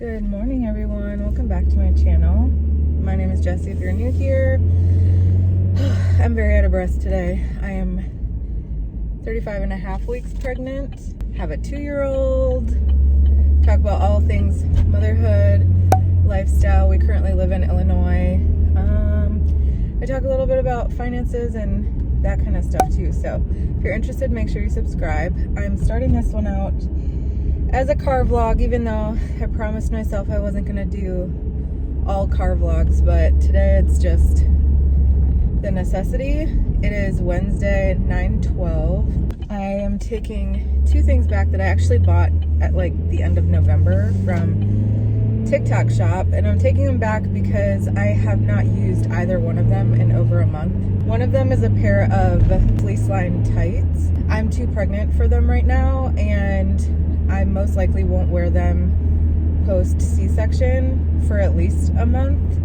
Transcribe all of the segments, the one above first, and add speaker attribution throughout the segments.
Speaker 1: Good morning, everyone. Welcome back to my channel. My name is Jessie if you're new here. I'm very out of breath today. I am 35 and a half weeks pregnant, have a 2-year-old, talk about all things motherhood, lifestyle. We currently live in Illinois. I talk a little bit about finances and that kind of stuff too. So if you're interested, make sure you subscribe. I'm starting this one out as a car vlog, even though I promised myself I wasn't gonna do all car vlogs, but today it's just the necessity. It is Wednesday, 9/12. I am taking 2 things back that I actually bought at like the end of November from TikTok shop, and I'm taking them back because I have not used either one of them in over a month. One of them is a pair of fleece lined tights. I'm too pregnant for them right now, and I most likely won't wear them post C-section for at least a month.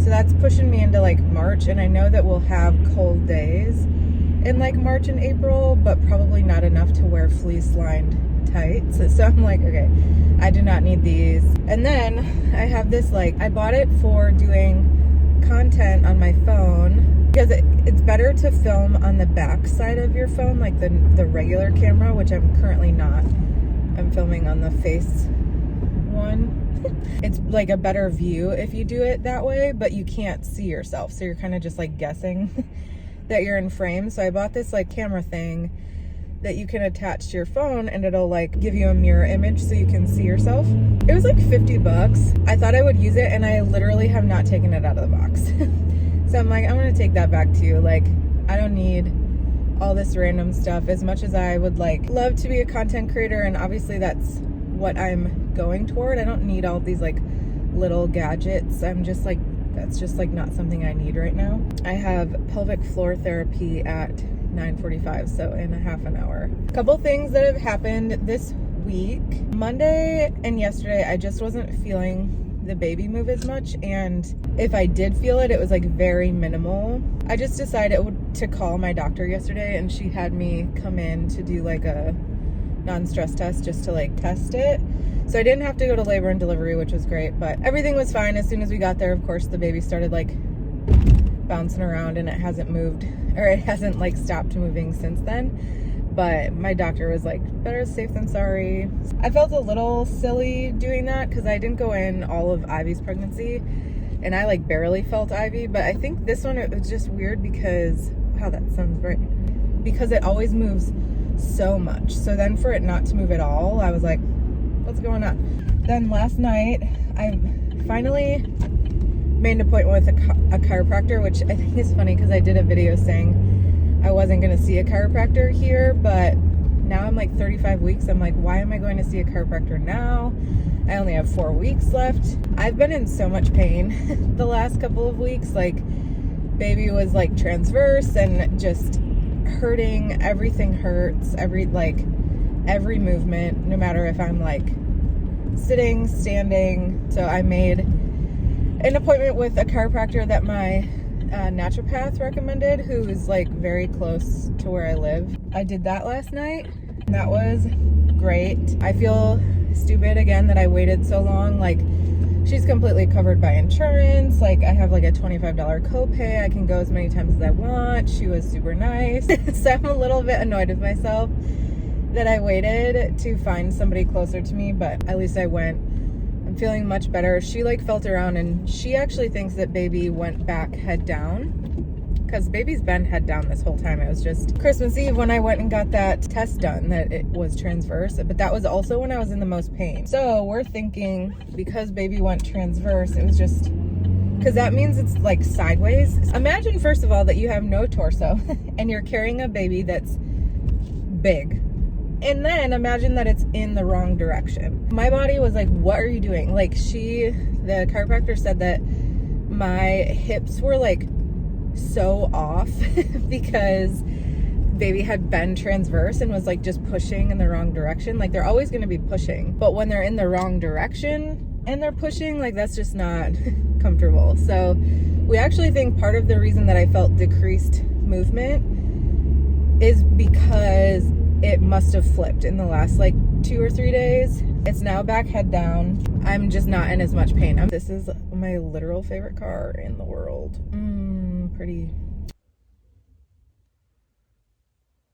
Speaker 1: So that's pushing me into like March, and I know that we'll have cold days in like March and April, but probably not enough to wear fleece lined tights. So I'm like, okay, I do not need these. And then I have this, like, I bought it for doing content on my phone because it's better to film on the back side of your phone, like the regular camera, which I'm currently not. I'm filming on the face one. It's like a better view if you do it that way, but you can't see yourself. So you're kind of just like guessing that you're in frame. So I bought this like camera thing that you can attach to your phone, and it'll like give you a mirror image so you can see yourself. It was like $50. I thought I would use it, and I literally have not taken it out of the box. So I'm like, I'm gonna take that back too. Like, I don't need all this random stuff as much as I would like love to be a content creator, and obviously that's what I'm going toward. I don't need all these like little gadgets. I'm just like, that's just like not something I need right now. I have pelvic floor therapy at 9:45, so in a half an hour. A couple things that have happened this week. Monday and yesterday, I just wasn't feeling the baby move as much, and if I did feel it, it was like very minimal. I just decided to call my doctor yesterday, and she had me come in to do like a non-stress test just to like test it. So I didn't have to go to labor and delivery, which was great, but everything was fine. As soon as we got there, of course, the baby started like bouncing around, and it hasn't moved, or it hasn't like stopped moving since then. But my doctor was like, better safe than sorry. I felt a little silly doing that because I didn't go in all of Ivy's pregnancy, and I like barely felt Ivy. But I think this one, it was just weird because, wow, that sounds right, because it always moves so much. So then for it not to move at all, I was like, what's going on? Then last night, I finally made an appointment with a chiropractor, which I think is funny because I did a video saying I wasn't going to see a chiropractor here, but now I'm like 35 weeks. I'm like, why am I going to see a chiropractor now? I only have 4 weeks left. I've been in so much pain the last couple of weeks. Like, baby was like transverse and just hurting. Everything hurts. Every movement, no matter if I'm like sitting, standing. So I made an appointment with a chiropractor that my naturopath recommended, who is like very close to where I live. I did that last night. That was great. I feel stupid again that I waited so long. Like, she's completely covered by insurance. Like, I have like a $25 copay. I can go as many times as I want. She was super nice. So I'm a little bit annoyed with myself that I waited to find somebody closer to me, but at least I went. I'm feeling much better. She like felt around, and she actually thinks that baby went back head down, because baby's been head down this whole time. It was just Christmas Eve when I went and got that test done that it was transverse, but that was also when I was in the most pain. So we're thinking, because baby went transverse, it was just, because that means it's like sideways. Imagine first of all that you have no torso and you're carrying a baby that's big. And then imagine that it's in the wrong direction. My body was like, what are you doing? Like, the chiropractor said that my hips were like so off because baby had been transverse and was like just pushing in the wrong direction. Like, they're always going to be pushing, but when they're in the wrong direction and they're pushing, like, that's just not comfortable. So we actually think part of the reason that I felt decreased movement is because it must have flipped in the last like 2 or 3 days. It's now back head down. I'm just not in as much pain. This is my literal favorite car in the world. Pretty.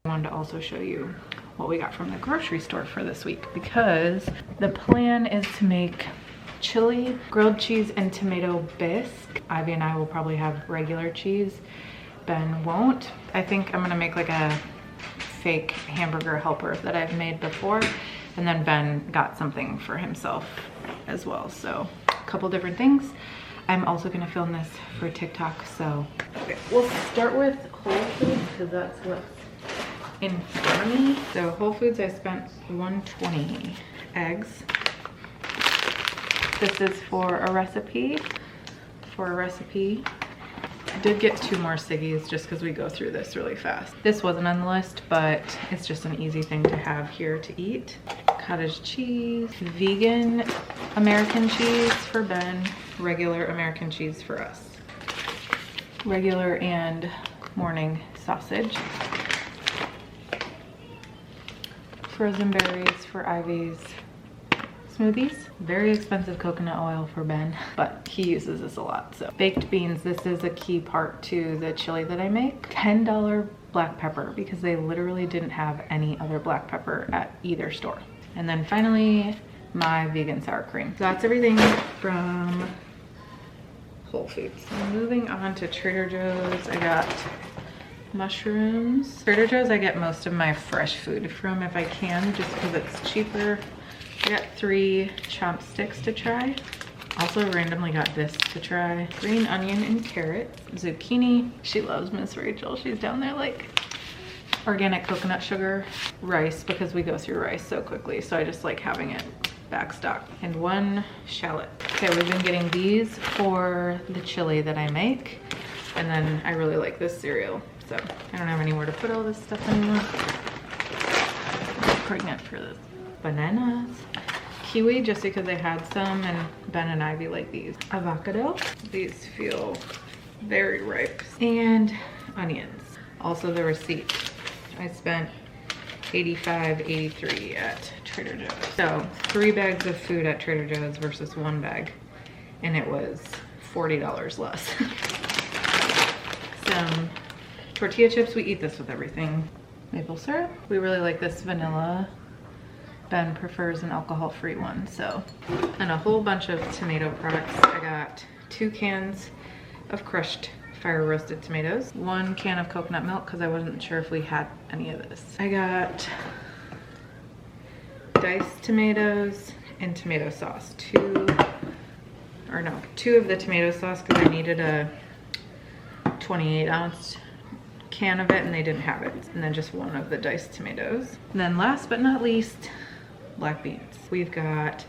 Speaker 1: I wanted to also show you what we got from the grocery store for this week, because the plan is to make chili, grilled cheese, and tomato bisque. Ivy and I will probably have regular cheese. Ben won't. I think I'm gonna make like a fake hamburger helper that I've made before, and then Ben got something for himself as well. So a couple different things. I'm also gonna film this for TikTok, so okay, we'll start with Whole Foods because that's what's in front of me. So Whole Foods, I spent $120. Eggs. This is for a recipe. I did get 2 more Siggies just because we go through this really fast. This wasn't on the list, but it's just an easy thing to have here to eat. Cottage cheese, vegan American cheese for Ben, regular American cheese for us. Regular and morning sausage. Frozen berries for Ivy's smoothies. Very expensive coconut oil for Ben, but he uses this a lot. So baked beans, this is a key part to the chili that I make. $10 black pepper, because they literally didn't have any other black pepper at either store. And then finally, my vegan sour cream. So that's everything from Whole Foods. Moving on to Trader Joe's, I got mushrooms. Trader Joe's, I get most of my fresh food from if I can, just because it's cheaper. I got 3 chopsticks to try. Also randomly got this to try. Green onion and carrot. Zucchini. She loves Miss Rachel. She's down there like organic coconut sugar. Rice, because we go through rice so quickly, so I just like having it back stock. And 1 shallot. Okay, we've been getting these for the chili that I make. And then I really like this cereal, so I don't have anywhere to put all this stuff anymore. I'm pregnant for this. Bananas, kiwi, just because I had some, and Ben and Ivy like these. Avocado, these feel very ripe. And onions. Also the receipt. I spent $85.83 at Trader Joe's. So 3 bags of food at Trader Joe's versus 1 bag, and it was $40 less. Some tortilla chips. We eat this with everything. Maple syrup. We really like this vanilla. Ben prefers an alcohol-free one, so. And a whole bunch of tomato products. I got 2 cans of crushed fire roasted tomatoes, 1 can of coconut milk because I wasn't sure if we had any of this. I got diced tomatoes and tomato sauce. 2 of the tomato sauce because I needed a 28-ounce can of it and they didn't have it. And then just 1 of the diced tomatoes. And then last but not least, black beans. We've got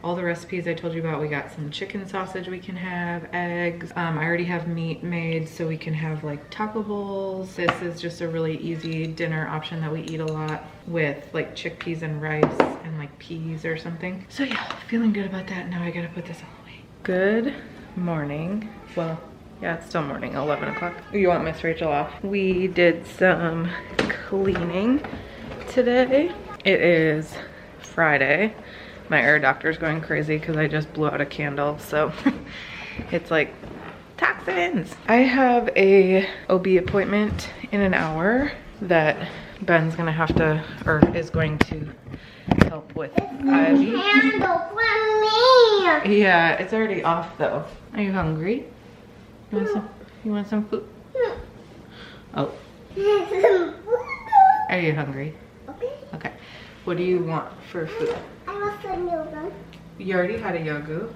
Speaker 1: all the recipes I told you about. We got some chicken sausage we can have, eggs. I already have meat made so we can have like taco bowls. This is just a really easy dinner option that we eat a lot with like chickpeas and rice and like peas or something. So yeah, feeling good about that. Now I gotta put this all away. Good morning. Well, yeah, it's still morning, 11 o'clock. You want Miss Rachel off? We did some cleaning today. It is Friday. My air doctor's going crazy because I just blew out a candle, so it's like toxins. I have a OB appointment in an hour that Ben's gonna have to, or is going to help with Ivy. Yeah, it's already off though. Are you hungry? You want some food? Oh. Are you hungry? Okay. What do you want for food?
Speaker 2: I want some yogurt.
Speaker 1: You already had a yogurt.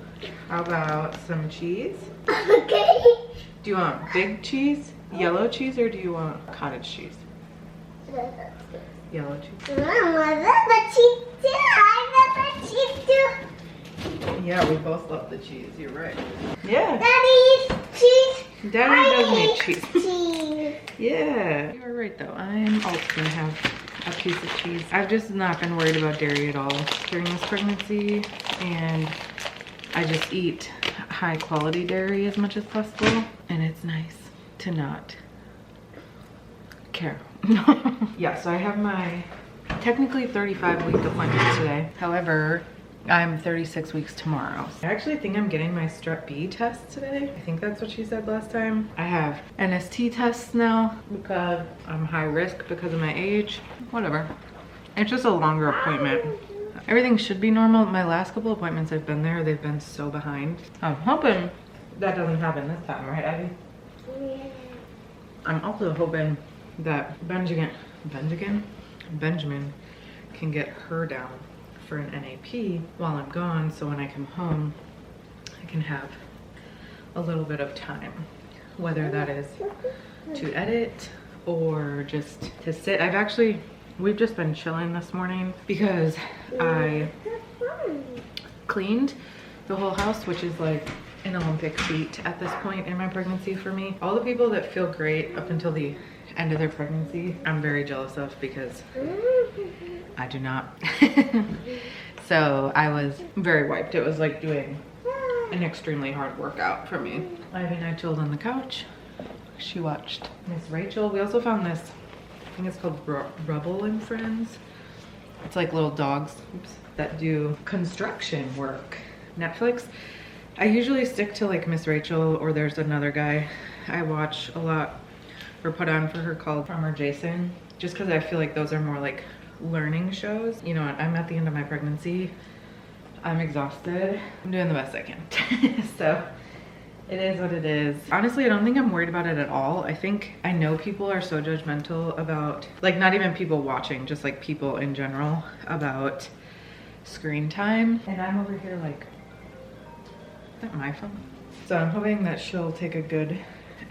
Speaker 1: How about some cheese?
Speaker 2: Okay.
Speaker 1: Do you want big cheese, yellow cheese, or do you want cottage cheese? Yellow cheese.
Speaker 2: I love the cheese too. I love the cheese too.
Speaker 1: Yeah, we both love the cheese. You're right. Yeah.
Speaker 2: Daddy eats cheese.
Speaker 1: Daddy does need cheese.
Speaker 2: Cheese.
Speaker 1: Yeah. You are right though. I'm also gonna have a piece of cheese. I've just not been worried about dairy at all during this pregnancy, and I just eat high quality dairy as much as possible, and it's nice to not care. Yeah, so I have my technically 35-week appointment today. However, I'm 36 weeks tomorrow. I actually think I'm getting my strep B test today. I think that's what she said last time. I have NST tests now because I'm high risk because of my age. Whatever. It's just a longer appointment. Everything should be normal. My last couple appointments I've been there, they've been so behind. I'm hoping that doesn't happen this time, right, Abby?
Speaker 2: Yeah.
Speaker 1: I'm also hoping that Benjamin can get her down for an NAP while I'm gone, so when I come home I can have a little bit of time, whether that is to edit or just to sit. We've just been chilling this morning because I cleaned the whole house, which is like an Olympic feat at this point in my pregnancy for me. All the people that feel great up until the end of their pregnancy, I'm very jealous of because I do not. So I was very wiped. It was like doing an extremely hard workout for me. Ivy and I chilled on the couch. She watched Miss Rachel. We also found this, I think it's called Rubble and Friends. It's like little dogs that do construction work. Netflix. I usually stick to like Miss Rachel, or there's another guy I watch a lot or put on for her called Farmer Jason, just because I feel like those are more like learning shows. You know what, I'm at the end of my pregnancy. I'm exhausted. I'm doing the best I can. So it is what it is. Honestly, I don't think I'm worried about it at all. I know people are so judgmental about, like, not even people watching, just like people in general, about screen time. And I'm over here like, is that my phone? So I'm hoping that she'll take a good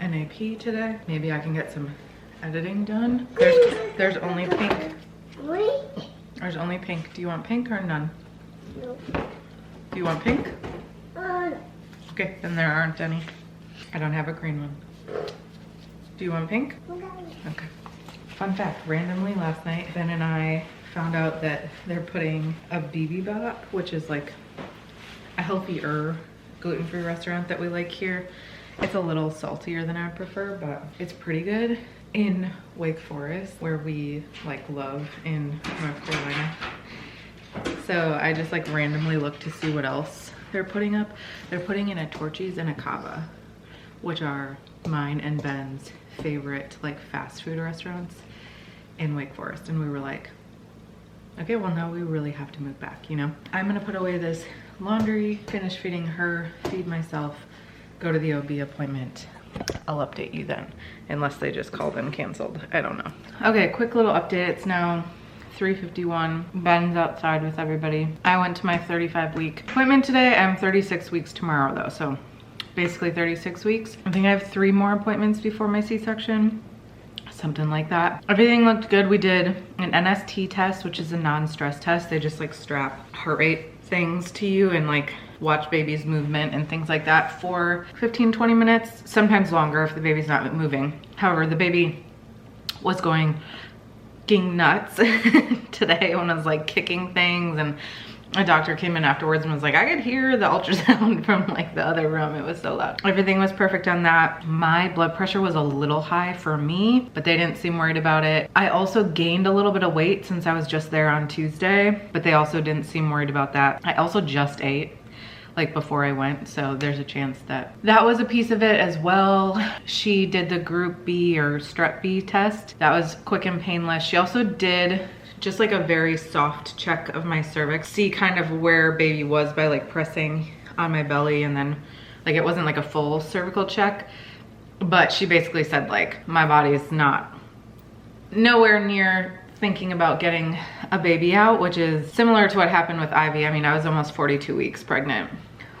Speaker 1: NAP today. Maybe I can get some editing done. There's only pink. There's only pink. Do you want pink or none?
Speaker 2: No.
Speaker 1: Do you want pink? Okay, then there aren't any. I don't have a green one. Do you want pink? Okay. Fun fact, randomly last night, Ben and I found out that they're putting a bibimbap, which is like a healthier gluten-free restaurant that we like here. It's a little saltier than I prefer, but it's pretty good, in Wake Forest, where we like love in North Carolina. So I just like randomly looked to see what else they're putting up. They're putting in a Torchy's and a Cava, which are mine and Ben's favorite like fast food restaurants in Wake Forest. And we were like, okay, well now we really have to move back, you know? I'm gonna put away this laundry, finish feeding her, feed myself, go to the OB appointment. I'll update you then, unless they just called and canceled. I don't know. Okay, quick little update. It's now 3:51. Ben's outside with everybody. I went to my 35-week appointment today. I'm 36 weeks tomorrow though, so basically 36 weeks. I think I have 3 more appointments before my C-section. Something like that. Everything looked good. We did an NST test, which is a non-stress test. They just like strap heart rate things to you and like watch baby's movement and things like that for 15-20 minutes, sometimes longer if the baby's not moving. However, the baby was going nuts today when I was like kicking things, and a doctor came in afterwards and was like, I could hear the ultrasound from like the other room. It was so loud. Everything was perfect on that. My blood pressure was a little high for me, but they didn't seem worried about it. I also gained a little bit of weight since I was just there on Tuesday, but they also didn't seem worried about that. I also just ate like before I went, so there's a chance that that was a piece of it as well. She did the group B or strep B test. That was quick and painless. She also did just like a very soft check of my cervix, see kind of where baby was by like pressing on my belly, and then like it wasn't like a full cervical check, but she basically said like my body is nowhere near thinking about getting a baby out, which is similar to what happened with Ivy. I mean, I was almost 42 weeks pregnant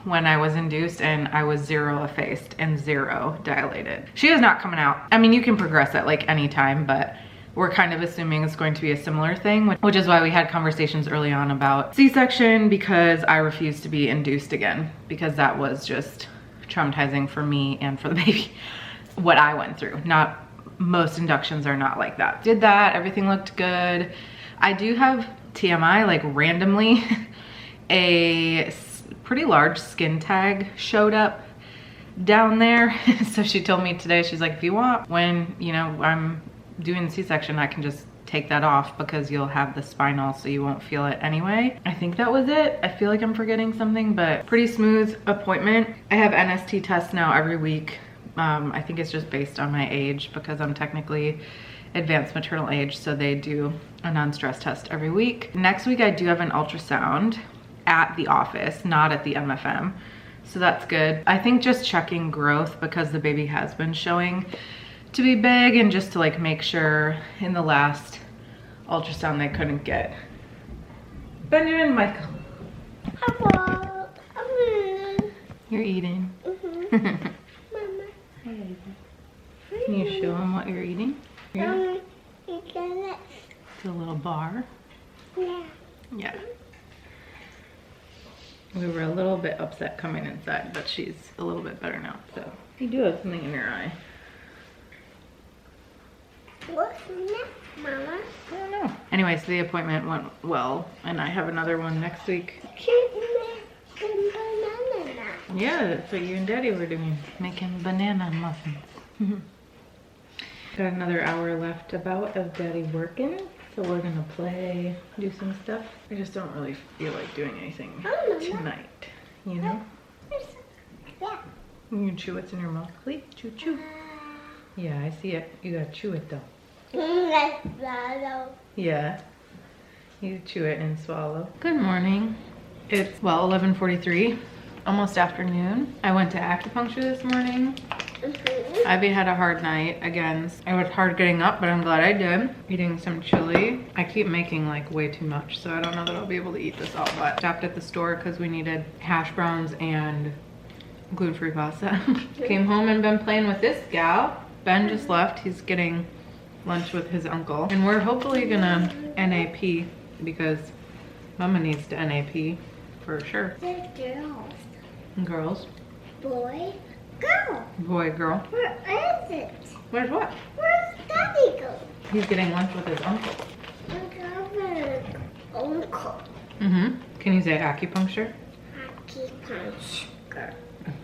Speaker 1: when I was induced, and I was 0 effaced and 0 dilated. She is not coming out. I mean, you can progress at like any time, but we're kind of assuming it's going to be a similar thing, which is why we had conversations early on about C-section, because I refused to be induced again, because that was just traumatizing for me and for the baby, what I went through. Not most inductions are not like that. Did that, everything looked good. I do have TMI, like randomly, a pretty large skin tag showed up down there. So she told me today, she's like, if you want, when, you know, I'm doing the C-section, I can just take that off because you'll have the spinal, so you won't feel it anyway. I think that was it. I feel like I'm forgetting something, but pretty smooth appointment. I have NST tests now every week. I think it's just based on my age because I'm technically advanced maternal age, so they do a non-stress test every week. Next week I do have an ultrasound at the office, not at the MFM, so that's good. I think just checking growth because the baby has been showing to be big, and just to like make sure in the last ultrasound they couldn't get Benjamin Michael.
Speaker 2: Hello.
Speaker 1: You're eating.
Speaker 2: Mama.
Speaker 1: Can you show him what you're eating? Here.
Speaker 2: You get it?
Speaker 1: It's a little bar.
Speaker 2: Yeah.
Speaker 1: Yeah. We were a little bit upset coming inside, but she's a little bit better now. So you do have something in your eye.
Speaker 2: What's that, Mama?
Speaker 1: I don't know. Anyway, so the appointment went well, and I have another one next week.
Speaker 2: Should make a banana now.
Speaker 1: Yeah, that's what you and Daddy were doing, making banana muffins. Got another hour left about of Daddy working, so we're gonna play, do some stuff. I just don't really feel like doing anything tonight, you know?
Speaker 2: Yeah.
Speaker 1: You can chew what's in your mouth, please. Chew, chew. Yeah, I see it. You gotta chew it though.
Speaker 2: Let's swallow.
Speaker 1: Yeah. You chew it and swallow. Good morning. It's, well, 11:43, almost afternoon. I went to acupuncture this morning. Ivy had a hard night again. It was hard getting up, but I'm glad I did. Eating some chili. I keep making like way too much, so I don't know that I'll be able to eat this all, but stopped at the store because we needed hash browns and gluten-free pasta. Came home and been playing with this gal. Ben just left. He's getting lunch with his uncle. And we're hopefully gonna NAP because Mama needs to NAP for sure.
Speaker 2: The girls.
Speaker 1: Girls.
Speaker 2: Boy. Girl.
Speaker 1: Boy, girl.
Speaker 2: Where is it?
Speaker 1: Where's what?
Speaker 2: Where's Daddy go?
Speaker 1: He's getting lunch with his uncle.
Speaker 2: Uncle.
Speaker 1: Can you say acupuncture?
Speaker 2: Acupuncture.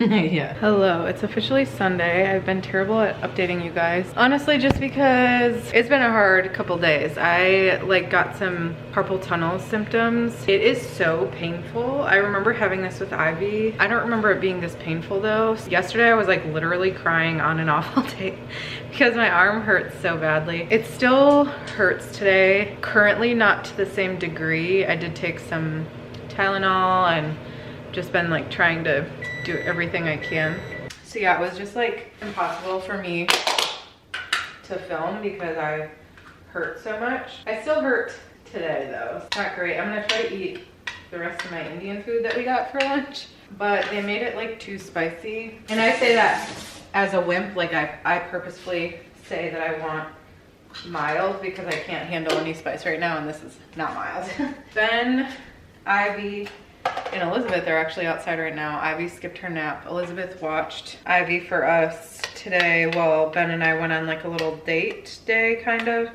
Speaker 1: Yeah. Hello, it's officially Sunday. I've been terrible at updating you guys. Honestly, just because it's been a hard couple days. I like got some carpal tunnel symptoms. It is so painful. I remember having this with Ivy. I don't remember it being this painful though. Yesterday I was like literally crying on and off all day because my arm hurts so badly. It still hurts today. Currently not to the same degree. I did take some Tylenol and just been like trying to do everything I can. So yeah, it was just like impossible for me to film because I hurt so much. I still hurt today though. It's not great. I'm gonna try to eat the rest of my Indian food that we got for lunch, but they made it like too spicy. And I say that as a wimp, like I purposefully say that I want mild because I can't handle any spice right now, and this is not mild. Ben, Ivy, and Elizabeth are actually outside right now. Ivy skipped her nap. Elizabeth watched Ivy for us today while Ben and I went on like a little date day, kind of.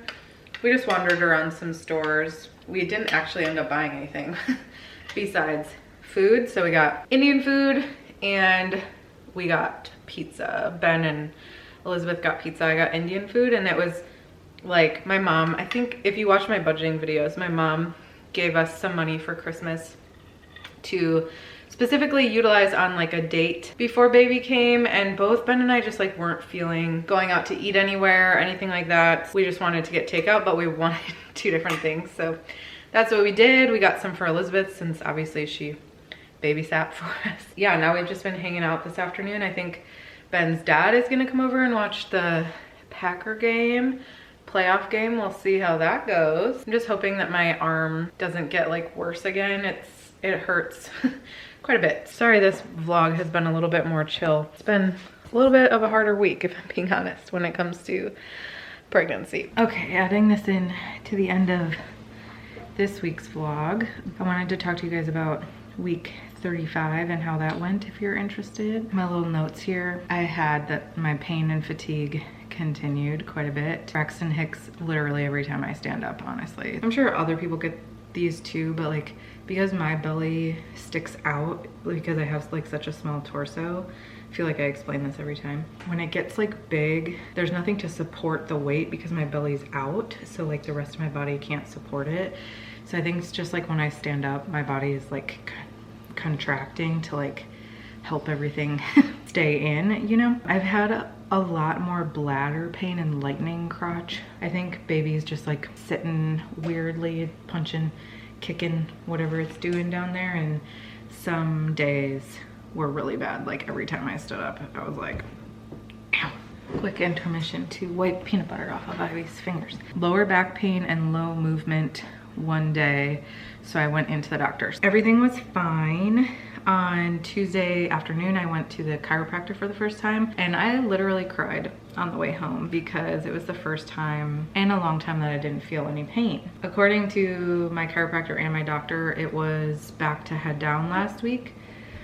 Speaker 1: We just wandered around some stores. We didn't actually end up buying anything besides food. So we got Indian food and we got pizza. Ben and Elizabeth got pizza. I got Indian food, and it was like my mom, I think if you watch my budgeting videos, my mom gave us some money for Christmas to specifically utilize on like a date before baby came, and both Ben and I just like weren't feeling going out to eat anywhere or anything like that. We just wanted to get takeout, but we wanted two different things, so that's what we did. We got some for Elizabeth since obviously she babysat for us. Yeah, now we've just been hanging out this afternoon. I think Ben's dad is gonna come over and watch the Packer game, playoff game. We'll see how that goes. I'm just hoping that my arm doesn't get like worse again. It hurts quite a bit. Sorry this vlog has been a little bit more chill. It's been a little bit of a harder week, if I'm being honest, when it comes to pregnancy. Okay, adding this in to the end of this week's vlog, I wanted to talk to you guys about week 35 and how that went, if you're interested. My little notes here, I had that my pain and fatigue continued quite a bit. Braxton Hicks literally every time I stand up, honestly. I'm sure other people get these two, but like because my belly sticks out because I have like such a small torso, I feel like I explain this every time. When it gets like big, there's nothing to support the weight because my belly's out. So like the rest of my body can't support it. So I think it's just like when I stand up, my body is like contracting to like help everything stay in, you know? I've had a lot more bladder pain and lightning crotch. I think baby's just like sitting weirdly, punching, kicking, whatever it's doing down there. And some days were really bad. Like every time I stood up, I was like, ow. Quick intermission to wipe peanut butter off of Ivy's fingers. Lower back pain and low movement one day, so I went into the doctor's. Everything was fine. On Tuesday afternoon, I went to the chiropractor for the first time, and I literally cried on the way home because it was the first time in a long time that I didn't feel any pain. According to my chiropractor and my doctor, it was back to head down last week.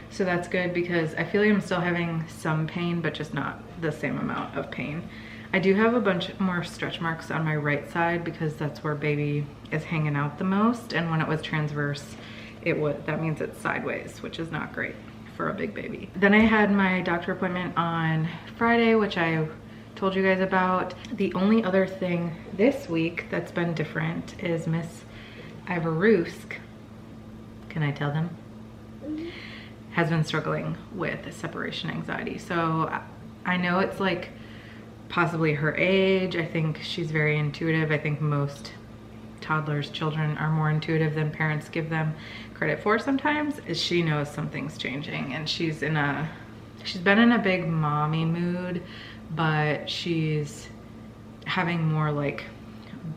Speaker 1: So that's good because I feel like I'm still having some pain, but just not the same amount of pain. I do have a bunch more stretch marks on my right side because that's where baby is hanging out the most. And when it was transverse, that means it's sideways, which is not great for a big baby. Then I had my doctor appointment on Friday, which I told you guys about. The only other thing this week that's been different is Miss Ivarusk, can I tell them? Has been struggling with separation anxiety. So I know it's like possibly her age. I think she's very intuitive. I think most toddlers, children are more intuitive than parents give them credit for sometimes. She knows something's changing, and she's been in a big mommy mood, but she's having more like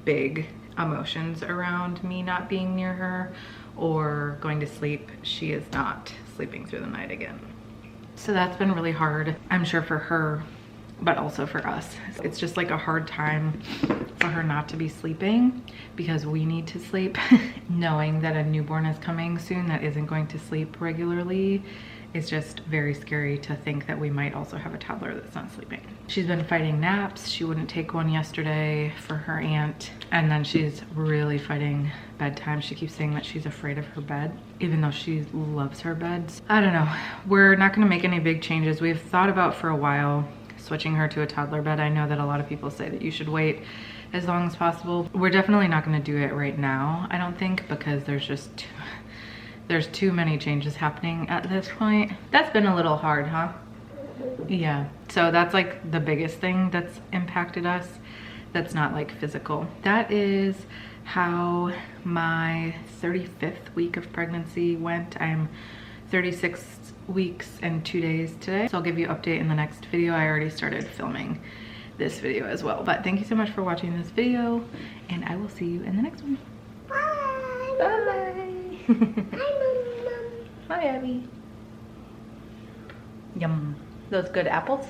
Speaker 1: big emotions around me not being near her or going to sleep. She is not sleeping through the night again. So that's been really hard, I'm sure, for her, but also for us. It's just like a hard time for her not to be sleeping because we need to sleep. Knowing that a newborn is coming soon that isn't going to sleep regularly is just very scary to think that we might also have a toddler that's not sleeping. She's been fighting naps. She wouldn't take one yesterday for her aunt. And then she's really fighting bedtime. She keeps saying that she's afraid of her bed, even though she loves her beds. I don't know. We're not gonna make any big changes. We've thought about for a while switching her to a toddler bed. I know that a lot of people say that you should wait as long as possible. We're definitely not gonna do it right now, I don't think, because there's too many changes happening at this point. That's been a little hard, huh? Yeah, so that's like the biggest thing that's impacted us. That's not like physical. That is how my 35th week of pregnancy went. I'm 36 weeks and 2 days today. So I'll give you an update in the next video. I already started filming this video as well. But thank you so much for watching this video, and I will see you in the next one.
Speaker 2: Bye.
Speaker 1: Bye.
Speaker 2: Hi, Mom.
Speaker 1: Bye, Abby. Yum. Those good apples?